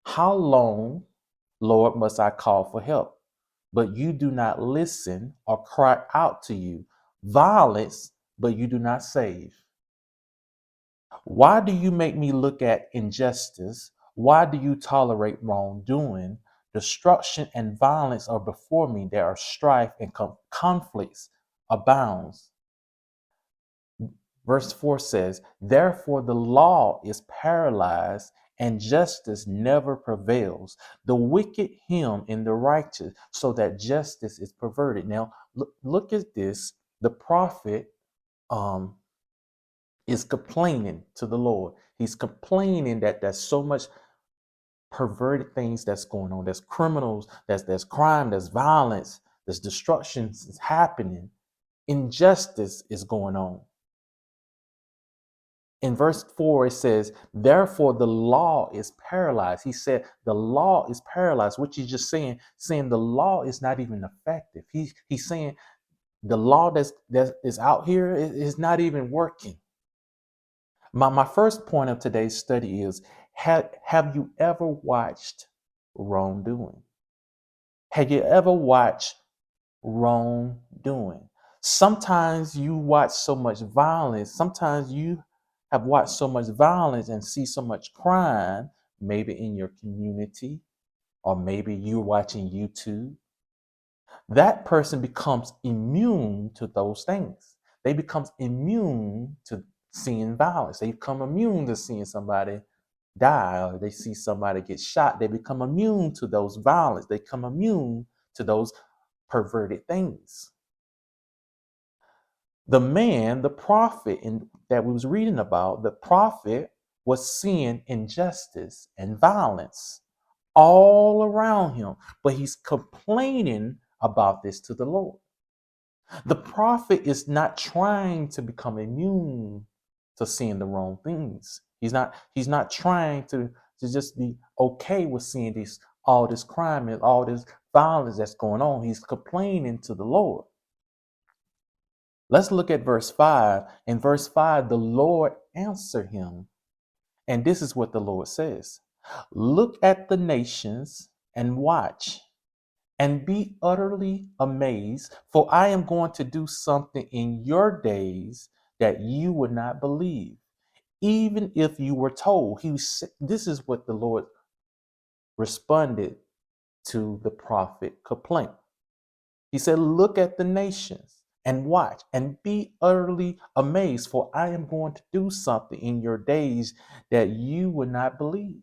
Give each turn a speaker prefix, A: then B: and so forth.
A: How long, Lord, must I call for help? But you do not listen or cry out to you. Violence, but you do not save. Why do you make me look at injustice? Why do you tolerate wrongdoing? Destruction and violence are before me. There are strife and conflicts abounds. Verse 4 says, therefore the law is paralyzed and justice never prevails. The wicked him in the righteous, so that justice is perverted. Now, look at this. The prophet um, is complaining to the Lord. He's complaining that there's so much perverted things that's going on. There's criminals, there's crime, there's violence, there's destruction is happening. Injustice is going on. In verse 4, it says, therefore the law is paralyzed. He said the law is paralyzed, which he's just saying the law is not even effective. He's saying the law that is out here is not even working. My first point of today's study is, have you ever watched wrongdoing? Have you ever watched wrongdoing? Sometimes you watch so much violence. Sometimes you have watched so much violence and see so much crime, maybe in your community, or maybe you're watching YouTube. That person becomes immune to those things. They become immune to seeing violence. They become immune to seeing somebody die, or they see somebody get shot. They become immune to those violence. They become immune to those perverted things. The man, the prophet that we was reading about, the prophet was seeing injustice and violence all around him, but he's complaining about this to the Lord. The prophet is not trying to become immune to seeing the wrong things. He's not trying to just be okay with seeing all this crime and all this violence that's going on. He's complaining to the Lord. Let's look at verse 5. In verse 5, the Lord answered him. And this is what the Lord says. Look at the nations and watch and be utterly amazed, for I am going to do something in your days that you would not believe, even if you were told. This is what the Lord responded to the prophet complaint. He said, look at the nations and watch and be utterly amazed, for I am going to do something in your days that you would not believe.